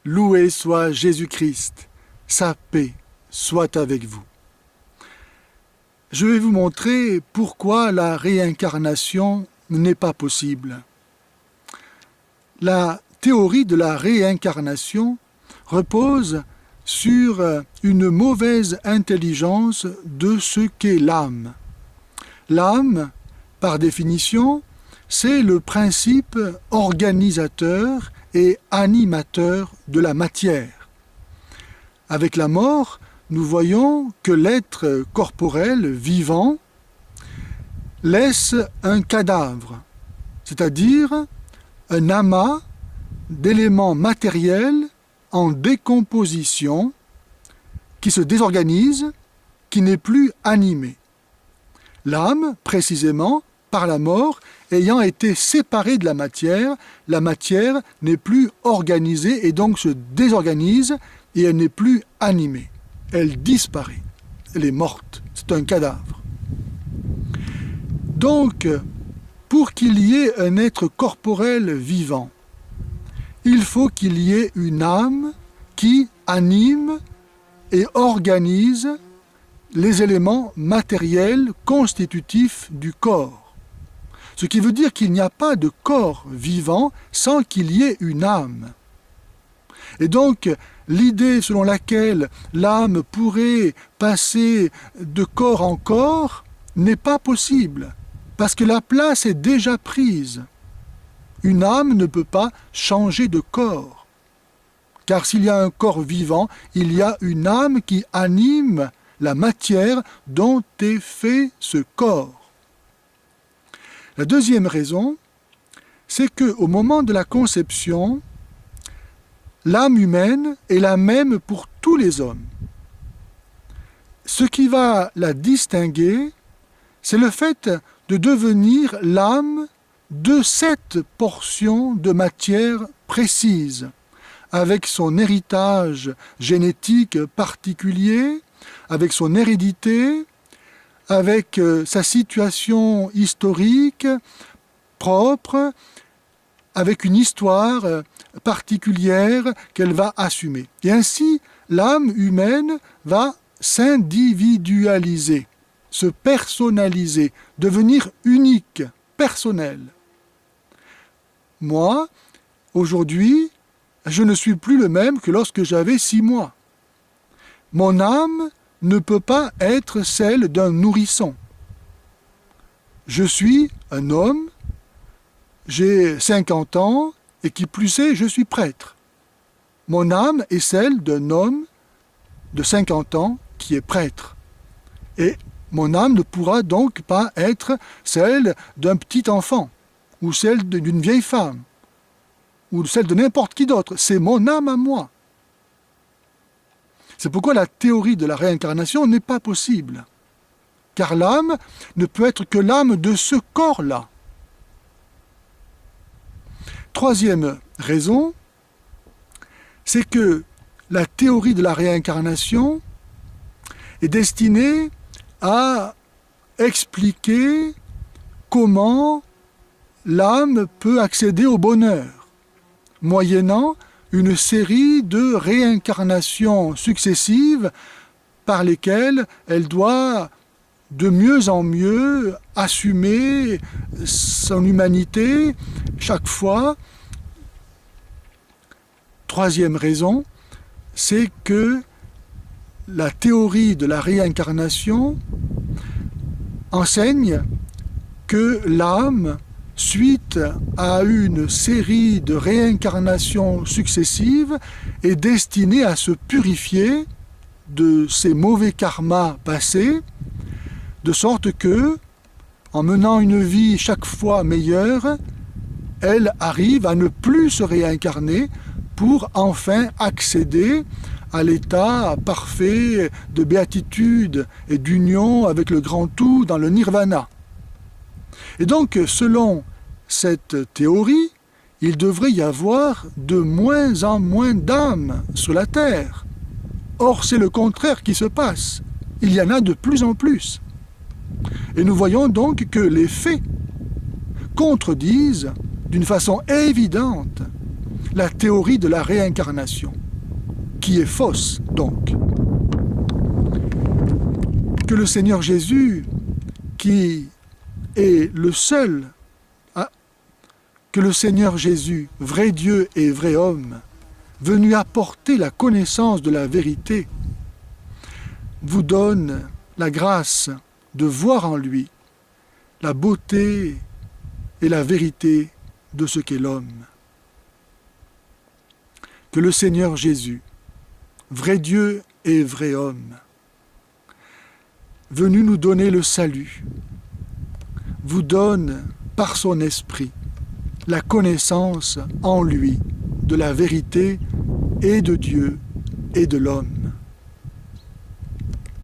Loué soit Jésus-Christ, sa paix soit avec vous. Je vais vous montrer pourquoi la réincarnation n'est pas possible. La théorie de la réincarnation repose sur une mauvaise intelligence de ce qu'est l'âme. L'âme, par définition, c'est le principe organisateur et animateur de la matière. Avec la mort, nous voyons que l'être corporel vivant laisse un cadavre, c'est-à-dire un amas d'éléments matériels en décomposition qui se désorganise, qui n'est plus animé. L'âme, précisément, par la mort, ayant été séparée de la matière n'est plus organisée et donc se désorganise et elle n'est plus animée. Elle disparaît. Elle est morte. C'est un cadavre. Donc, pour qu'il y ait un être corporel vivant, il faut qu'il y ait une âme qui anime et organise les éléments matériels constitutifs du corps. Ce qui veut dire qu'il n'y a pas de corps vivant sans qu'il y ait une âme. Et donc, l'idée selon laquelle l'âme pourrait passer de corps en corps n'est pas possible, parce que la place est déjà prise. Une âme ne peut pas changer de corps, car s'il y a un corps vivant, il y a une âme qui anime la matière dont est fait ce corps. La deuxième raison, c'est qu'au moment de la conception, l'âme humaine est la même pour tous les hommes. Ce qui va la distinguer, c'est le fait de devenir l'âme de cette portion de matière précise, avec son héritage génétique particulier, avec son hérédité, avec sa situation historique propre, avec une histoire particulière qu'elle va assumer. Et ainsi, l'âme humaine va s'individualiser, se personnaliser, devenir unique, personnelle. Moi, aujourd'hui, je ne suis plus le même que lorsque j'avais 6 mois. Mon âme ne peut pas être celle d'un nourrisson. Je suis un homme, j'ai 50 ans, et qui plus est, je suis prêtre. Mon âme est celle d'un homme de 50 ans qui est prêtre. Et mon âme ne pourra donc pas être celle d'un petit enfant, ou celle d'une vieille femme, ou celle de n'importe qui d'autre. C'est mon âme à moi. C'est pourquoi la théorie de la réincarnation n'est pas possible, car l'âme ne peut être que l'âme de ce corps-là. Troisième raison, c'est que la théorie de la réincarnation est destinée à expliquer comment l'âme peut accéder au bonheur, moyennant une série de réincarnations successives par lesquelles elle doit de mieux en mieux assumer son humanité chaque fois. Troisième raison, c'est que la théorie de la réincarnation enseigne que l'âme, suite à une série de réincarnations successives, est destinée à se purifier de ses mauvais karmas passés, de sorte que, en menant une vie chaque fois meilleure, elle arrive à ne plus se réincarner pour enfin accéder à l'état parfait de béatitude et d'union avec le grand tout dans le nirvana. Et donc, selon cette théorie, il devrait y avoir de moins en moins d'âmes sur la terre. Or, c'est le contraire qui se passe. Il y en a de plus en plus. Et nous voyons donc que les faits contredisent d'une façon évidente la théorie de la réincarnation, qui est fausse donc. Que le Seigneur Jésus, qui est le seul, que le Seigneur Jésus, vrai Dieu et vrai homme, venu apporter la connaissance de la vérité, vous donne la grâce de voir en lui la beauté et la vérité de ce qu'est l'homme. Que le Seigneur Jésus, vrai Dieu et vrai homme, venu nous donner le salut, vous donne par son esprit la connaissance en lui de la vérité et de Dieu et de l'homme.